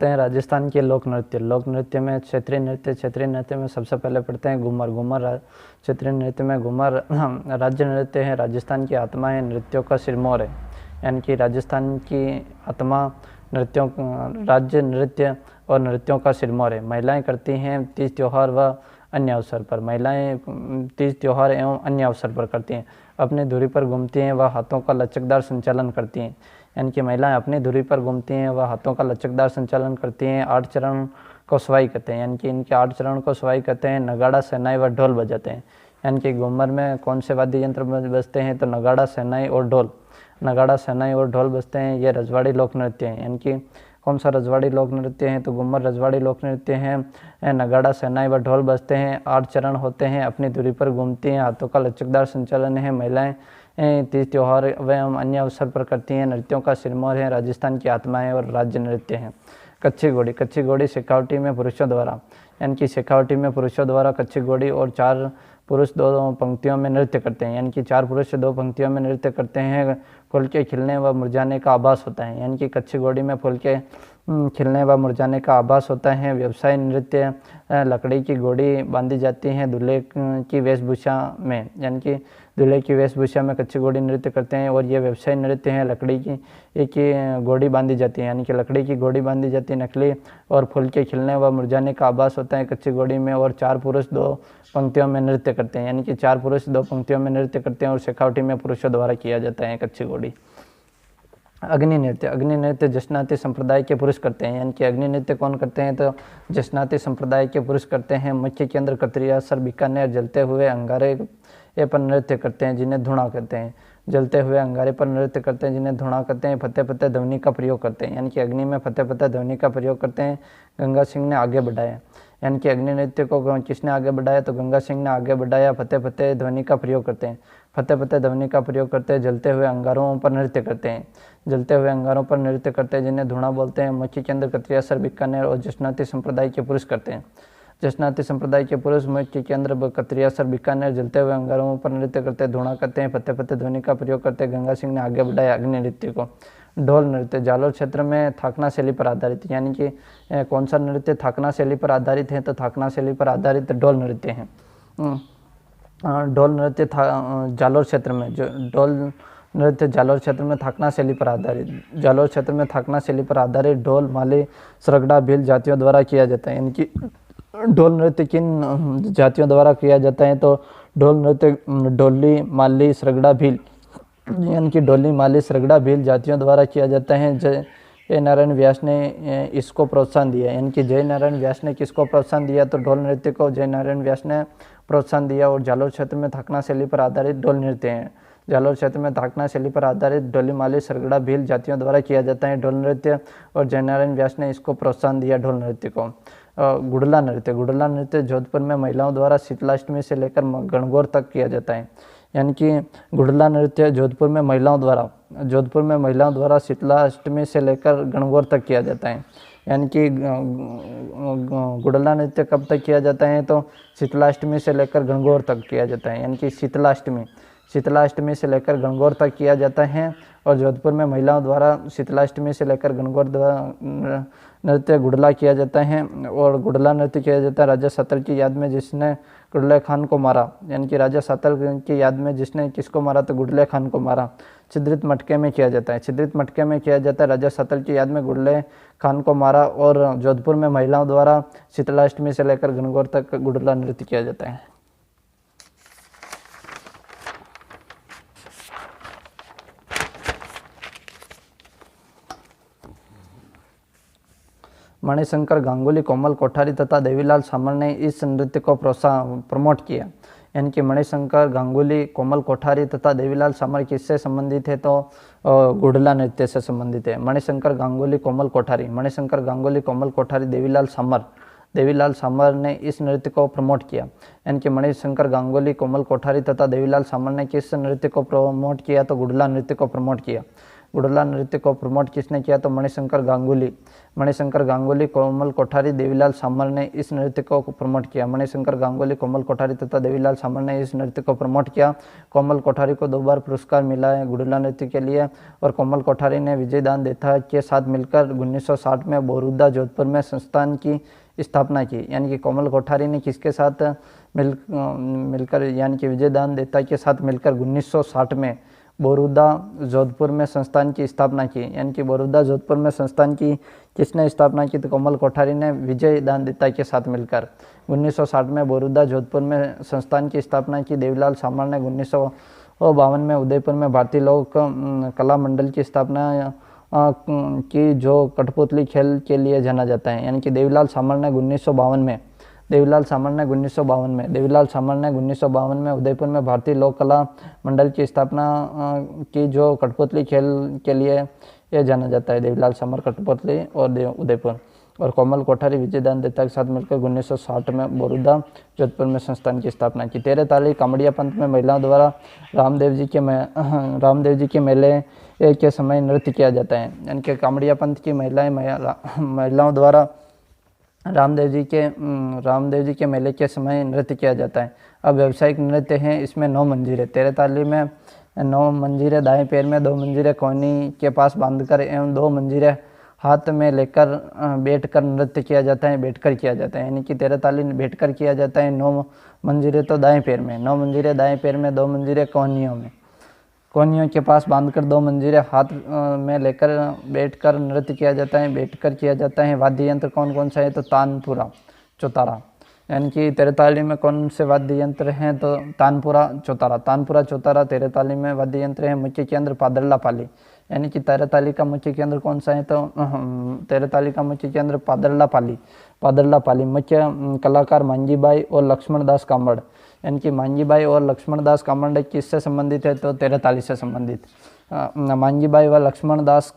पढ़ते हैं राजस्थान के लोक नृत्य। लोक नृत्य में क्षेत्रीय नृत्य में सबसे पहले पढ़ते हैं घूमर। क्षेत्रीय नृत्य में घूमर राज्य नृत्य है, राजस्थान की आत्मा है, नृत्यों का सिरमौर है। यानी कि राजस्थान की आत्मा नृत्यों, राज्य नृत्य और नृत्यों का सिरमौर है। महिलाएं करती हैं तीज त्यौहार व अन्य अवसर पर। महिलाएं तीज त्यौहार एवं अन्य अवसर पर करती हैं। अपनी धुरी पर घूमती हैं व हाथों का लचकदार संचालन करती हैं। यानी कि महिलाएं अपनी धुरी पर घूमती हैं व हाथों का लचकदार संचालन करती हैं। 8 चरण को सवाई कहते हैं, यानी कि इनके 8 चरण को सवाई कहते हैं। नगाड़ा, शहनाई व ढोल बजाते हैं। यानी कि घूमर में कौन से वाद्य यंत्र बजते हैं, तो नगाड़ा, शहनाई और ढोल। नगाड़ा, शहनाई और ढोल बजते हैं। ये रजवाड़ी लोक नृत्य है। यानी कि कौन सा रजवाड़ी लोक नृत्य है, तो घूमर रजवाड़ी लोक नृत्य है। नगाड़ा, शहनाई व ढोल बजते हैं। 8 चरण होते हैं। अपनी धुरी पर घूमती हैं। हाथों का लचकदार संचालन है। महिलाएं तीज त्यौहार एवं अन्य अवसर पर करती हैं। नृत्यों का सिरमौर है, राजस्थान की आत्मा है और राज्य नृत्य है। कच्ची घोड़ी शेखावटी में पुरुषों द्वारा, यानी कि शेखावटी में पुरुषों द्वारा कच्ची घोड़ी और 4 पुरुष 2 पंक्तियों में नृत्य करते हैं। यानी कि 4 पुरुष 2 पंक्तियों में नृत्य करते हैं। फूल के खिलने व मुरझाने का आभास होता है। यानी कि कच्ची घोड़ी में फूल के खिलने व मुरझाने का आभास होता है। व्यवसाय नृत्य, लकड़ी की घोड़ी बांधी जाती है दूल्हे की वेशभूषा में। यानी कि दूल्हे की वेशभूषा में कच्ची घोड़ी नृत्य करते हैं। और ये व्यवसाय नृत्य है। लकड़ी की घोड़ी बांधी जाती है, यानी कि लकड़ी की घोड़ी बांधी जाती है नकली, और फूल के खिलने व मुरझाने का आभास होता है कच्ची घोड़ी में। और 4 पुरुष 2 पंक्तियों में नृत्य करते हैं। यानी कि 4 पुरुष 2 पंक्तियों में नृत्य करते हैं और शेखावटी में पुरुषों द्वारा किया जाता है कच्ची घोड़ी। अग्नि नृत्य जशनाती संप्रदाय के पुरुष करते हैं। यानी कि अग्नि नृत्य कौन करते हैं, तो जशनाती संप्रदाय के पुरुष करते हैं। मुख्य केंद्र कतरियासर, बीकानेर। जलते हुए अंगारे पर नृत्य करते हैं, जिन्हें धुना कहते हैं। जलते हुए अंगारे पर नृत्य करते हैं, जिन्हें धुना कहते हैं। फतेह फतेह ध्वनि का प्रयोग करते हैं। यानी कि अग्नि में फतेह फतेह ध्वनि का प्रयोग करते हैं। गंगा सिंह ने आगे बढ़ाया। यानी कि अग्नि नृत्य को किसने आगे बढ़ाया, तो गंगा सिंह ने आगे बढ़ाया। फतेह फतेह ध्वनि का प्रयोग करते हैं। फतेह फतेह ध्वनि का प्रयोग करते हैं। जलते हुए अंगारों पर नृत्य करते हैं। जलते हुए अंगारों पर नृत्य करते हैं, जिन्हें धुना बोलते हैं। मुख्य केंद्र कतरियासर, बीकानेर और जशनाती संप्रदाय के पुरुष करते हैं। जशनाती संप्रदाय के पुरुष मुख्य केंद्र कतरियासर, बीकानेर। जलते हुए अंगारों पर नृत्य करते हैं, धुना करते हैं। फतेह फतेह ध्वनि का प्रयोग करते हैं। गंगा सिंह ने आगे बढ़ाया अग्नि नृत्य को। ढोल नृत्य जालोर क्षेत्र में थाकना शैली पर आधारित। यानी कि कौन सा नृत्य थाकना शैली पर आधारित है, तो थाकना शैली पर आधारित ढोल नृत्य है। ढोल नृत्य जालोर क्षेत्र में, जो ढोल नृत्य जालोर क्षेत्र में थाकना शैली पर आधारित। जालोर क्षेत्र में थाकना शैली पर आधारित ढोल, माली, सरगड़ा, भील जातियों द्वारा किया जाता है। यानी कि ढोल नृत्य किन जातियों द्वारा किया जाता है, तो ढोल नृत्य डोली, माली, सरगड़ा, भील, यानी कि डोली, माली, सरगड़ा, भील जातियों द्वारा किया जाता है। जय नारायण व्यास ने इसको प्रोत्साहन दिया। यानी कि जय नारायण व्यास ने किसको प्रोत्साहन दिया, तो ढोल नृत्य को जय नारायण व्यास ने प्रोत्साहन दिया। और जालोर क्षेत्र में थाकना शैली पर आधारित ढोल नृत्य है। जालोर क्षेत्र में थाकना शैली पर आधारित डोली, माली, सरगड़ा, भील जातियों द्वारा किया जाता है ढोल नृत्य। और जय नारायण व्यास ने इसको प्रोत्साहन दिया ढोल नृत्य को। गुड़ला नृत्य जोधपुर में महिलाओं द्वारा शीतलाष्टमी से लेकर गणगौर तक किया जाता है। यानी कि गुड़ला नृत्य जोधपुर में महिलाओं द्वारा शीतलाष्टमी से लेकर गणगौर तक किया जाता है। यानी कि गुड़ला नृत्य कब तक किया जाता है, तो शीतलाष्टमी से लेकर गणगौर तक किया जाता है। यानी कि शीतलाष्टमी से लेकर गणगौर तक किया जाता है। और जोधपुर में महिलाओं द्वारा शीतलाष्टमी से लेकर गणगौर नृत्य गुड़ला किया जाता है। और गुड़ला नृत्य किया जाता है राजा सातल की याद में, जिसने गुड़ले खान को मारा। यानी कि राजा सातल की याद में जिसने किसको मारा, तो गुड़ले खान को मारा। छिद्रित मटके में किया जाता है। राजा सातल की याद में गुड़ले खान को मारा। और जोधपुर में महिलाओं द्वारा शीतलाष्टमी से लेकर गणगौर तक गुड़ला नृत्य किया जाता है। मणिशंकर गांगुली, कोमल कोठारी तथा देवीलाल सामर ने इस नृत्य को प्रमोट किया। यानी कि मणिशंकर गांगुली, कोमल कोठारी तथा देवीलाल सामर किससे संबंधित है, तो गुड़ला नृत्य से संबंधित है। मणिशंकर गांगुली, कोमल कोठारी, देवीलाल सामर ने इस नृत्य को प्रमोट किया। यानी कि मणिशंकर गांगुली, कोमल कोठारी तथा देवीलाल सामर ने किस नृत्य को प्रमोट किया, तो गुड़ला नृत्य को प्रमोट किया। गुड़ला नृत्य को प्रमोट किसने किया? तो मणिशंकर गांगुली। मणिशंकर गांगुली, कोमल कोठारी, देवीलाल सामल ने इस नृत्य को प्रमोट किया। मणिशंकर गांगुली, कोमल कोठारी तथा देवीलाल सामल ने इस नृत्य को प्रमोट किया। कोमल कोठारी को 2 बार पुरस्कार मिला है गुड़ला नृत्य के लिए, और कोमल कोठारी ने विजयदान देथा के साथ मिलकर 1960 में बोरुदा जोधपुर में संस्थान की स्थापना की। यानी कि कोमल कोठारी ने किसके साथ मिलकर यानी कि विजयदान देता के साथ मिलकर 1960 में बोरुदा जोधपुर में संस्थान की स्थापना की। यानी कि बोरुदा जोधपुर में संस्थान की किसने स्थापना की? तो कोमल कोठारी ने विजय दान देता के साथ मिलकर 1960 में बोरुदा जोधपुर में संस्थान की स्थापना की। देवीलाल सामल ने 1952 में उदयपुर में भारतीय लोक कला मंडल की स्थापना की, जो कठपुतली खेल के लिए जाना जाता है। यानी कि देवीलाल सामल ने 1952 में उदयपुर में भारतीय लोक कला मंडल की स्थापना की, जो कठपुतली खेल के लिए यह जाना जाता है। देवीलाल सामल, कठपुतली और उदयपुर। और कोमल कोठारी विजयदान देता के साथ मिलकर 1960 में बोरुदा जोधपुर में संस्थान की स्थापना की। 13 ताली कामड़िया पंथ में महिलाओं द्वारा रामदेव जी के मेले के समय नृत्य किया जाता है। यानी कि कामड़िया पंथ की महिलाओं द्वारा रामदेव जी के मेले के समय नृत्य किया जाता है। अब व्यावसायिक नृत्य हैं, इसमें 9 मंजीरे। 13 ताली में 9 मंजीरे दाएं पैर में, 2 मंजीरे कोहनी के पास बांधकर एवं 2 मंजीरे हाथ में लेकर बैठकर नृत्य किया जाता है, बैठकर किया जाता है। यानी कि 13 ताली बैठकर किया जाता है। 9 मंजीरे तो दाएं पैर में, 9 मंजीरे दाएं पैर में, 2 मंजीरे कोहनियों के पास बांधकर 2 मंजीरे हाथ में लेकर बैठकर नृत्य किया जाता है। वाद्य यंत्र कौन कौन सा है? तो तानपुरा, चौतारा। यानी कि 13 ताली में कौन से वाद्य यंत्र हैं? तो तानपुरा, चौतारा 13 ताली में वाद्य यंत्र है। मुख्य केंद्र पादरला पाली। यानी कि 13 ताली का मुख्य केंद्र कौन सा है? तो 13 ताली का मुख्य केंद्र पादरला पाली। मुख्य कलाकार मांझीबाई और लक्ष्मणदास कामड़। यानी कि मांझीबाई और लक्ष्मणदास कामड़ किससे संबंधित है? तो 13 ताली से संबंधित। मांझीबाई व लक्ष्मणदास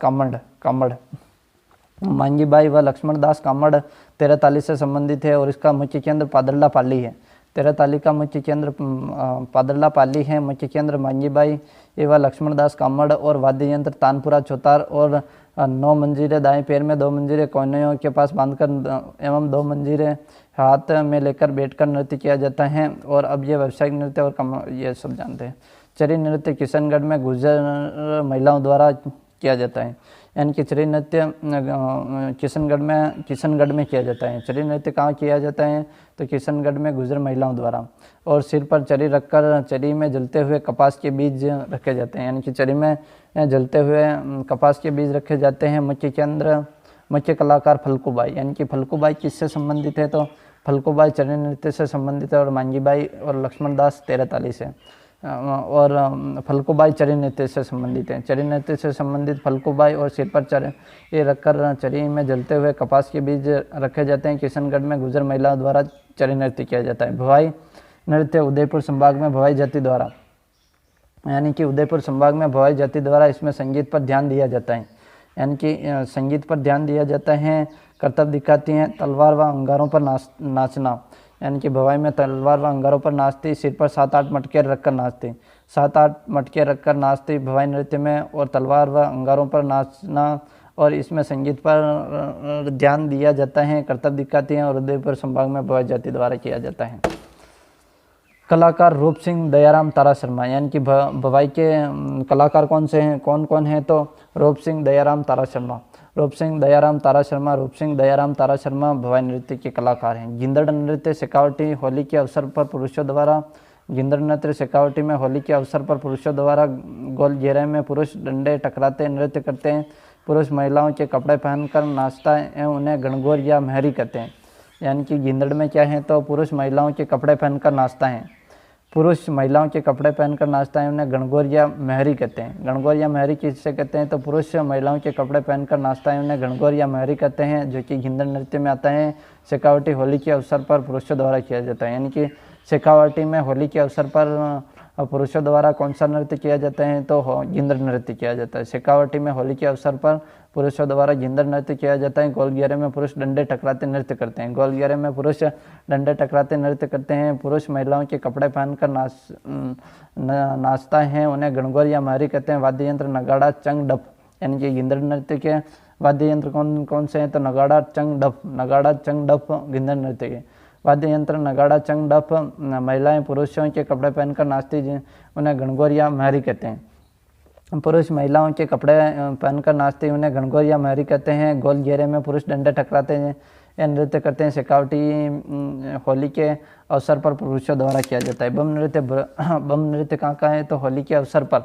कामड़ 13 ताली से संबंधित है, और इसका मुख्य केंद्र पादरला पाली है। 13 ताली का मुख्य केंद्र पादरला पाली है। मुख्य केंद्र मांझीबाई एवं लक्ष्मणदास कामड़, और वाद्य यंत्र तानपुरा, चौतार, और 9 मंजीरे दाएं पैर में, 2 मंजीरे कोहनियों के पास बांधकर एवं 2 मंजीरे हाथ में लेकर बैठकर नृत्य किया जाता है। और अब ये व्यावसायिक नृत्य और ये सब जानते हैं। चरी नृत्य किशनगढ़ में गुर्जर महिलाओं द्वारा किया जाता है। यानी कि चरी नृत्य किशनगढ़ में किया जाता है। चरी नृत्य कहाँ किया जाता है? तो किशनगढ़ में गुर्जर महिलाओं द्वारा। और सिर पर चरी रखकर चरी में जलते हुए कपास के बीज रखे जाते हैं। यानी कि चरी में जलते हुए कपास के बीज रखे जाते हैं। मुख्य कलाकार फल्गुबाई। यानी कि फल्गुबाई किससे संबंधित है? तो फल्गुबाई चरी नृत्य से संबंधित है, और मांझीबाई और लक्ष्मणदास 13 ताली से, और फल्गुबाई चरी नृत्य से संबंधित है। चरी नृत्य से संबंधित फल्गुबाई, और सिर पर चरी रखकर चरी में जलते हुए कपास के बीज रखे जाते हैं। किशनगढ़ में गुर्जर महिलाओं द्वारा चरी नृत्य किया जाता है। भवाई नृत्य उदयपुर संभाग में भवाई जाति द्वारा, यानी कि उदयपुर संभाग में भवाई जाति द्वारा इसमें संगीत पर ध्यान दिया जाता है। यानी कि संगीत पर ध्यान दिया जाता है। करतब दिखाती हैं तलवार व अंगारों पर नाचना। यानी कि भवाई में तलवार व अंगारों पर नाचती, सिर पर 7-8 मटके रखकर नाचती, 7-8 मटके रखकर नाचती भवाई नृत्य में, और तलवार व अंगारों पर नाचना, और इसमें संगीत पर ध्यान दिया जाता है। करतब दिखाती हैं, और उदयपुर संभाग में भवाई जाति द्वारा किया जाता है। कलाकार रूप सिंह, दयाराम, तारा शर्मा। यानी कि भवाई के कलाकार कौन से हैं, कौन कौन हैं? तो रूप सिंह, दयाराम, तारा शर्मा। रूप सिंह, दयाराम, तारा शर्मा भवाई नृत्य के कलाकार हैं। गिंदड़ नृत्य शेखावटी होली के अवसर पर पुरुषों द्वारा, गिंदड़ नृत्य शेखावटी में होली के अवसर पर पुरुषों द्वारा गोल घेरे में पुरुष डंडे टकराते नृत्य करते हैं। पुरुष महिलाओं के कपड़े पहनकर नाचता है एवं उन्हें गणगौर या महरी कहते हैं। यानी कि गिंदड़ में क्या है? तो पुरुष महिलाओं के कपड़े पहनकर नाचता है, पुरुष महिलाओं के कपड़े पहनकर नाचता है, उन्हें गणगौर या महरी कहते हैं। गणगौर या महरी किससे कहते हैं? तो पुरुष महिलाओं के कपड़े पहनकर नाचता है, उन्हें गणगौर या महरी कहते हैं, जो कि गिंदड़ नृत्य में आता है। शेखावटी होली के अवसर पर पुरुषों द्वारा किया जाता है। यानी कि शेखावटी में होली के अवसर पर पुरुषों द्वारा कौन सा नृत्य किया जाता है? तो गिंदड़ नृत्य किया जाता है। शेखावटी में होली के अवसर पर पुरुषों द्वारा गिंदड़ नृत्य किया जाता है। गोल घेरे में पुरुष डंडे टकराते नृत्य करते हैं, गोल घेरे में पुरुष डंडे टकराते नृत्य करते हैं। पुरुष महिलाओं के कपड़े पहनकर नाचता है, उन्हें गणगौर या महरी कहते हैं। वाद्य यंत्र नगाड़ा, चंग, डप। यानी कि गिंदड़ नृत्य के वाद्य यंत्र कौन कौन से हैं? तो नगाड़ा, चंग, डफ। नगाड़ा, चंग, डफ गिंदड़ नृत्य के वाद्य यंत्र नगाड़ा, चंग, डफ। महिलाएं पुरुषों के कपड़े पहनकर नाचती उन्हें गणगौर या महरी कहते हैं। पुरुष महिलाओं के कपड़े पहनकर नाचते उन्हें गणगौर या महरी कहते हैं। गोल घेरे में पुरुष डंडे टकराते हैं या नृत्य करते हैं। शेखावटी होली के अवसर पर पुरुषों द्वारा किया जाता है। बम नृत्य कहाँ है? तो होली के अवसर पर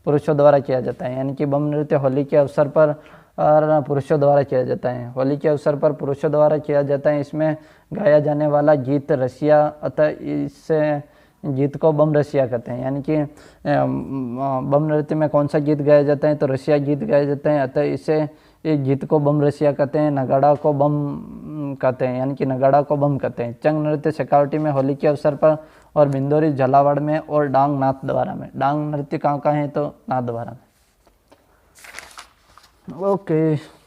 पुरुषों द्वारा किया जाता है। यानी कि बम नृत्य होली के अवसर पर और पुरुषों द्वारा किया जाता है। होली के अवसर पर पुरुषों द्वारा किया जाता है। इसमें गाया जाने वाला गीत रसिया, अतः इस गीत को बम रसिया कहते हैं। यानी कि बम नृत्य में कौन सा गीत गाया जाता है? तो रसिया गीत गाया जाता है, अतः इसे इस गीत को बम रसिया कहते हैं। नगाड़ा को बम कहते हैं, यानी कि नगाड़ा को बम कहते हैं। चंग नृत्य शेखावटी में होली के अवसर पर और बिंदोरी झालावाड़ में और डांग नाथद्वारा में। डांग नृत्य कहाँ है? तो नाथद्वारा में। ओके।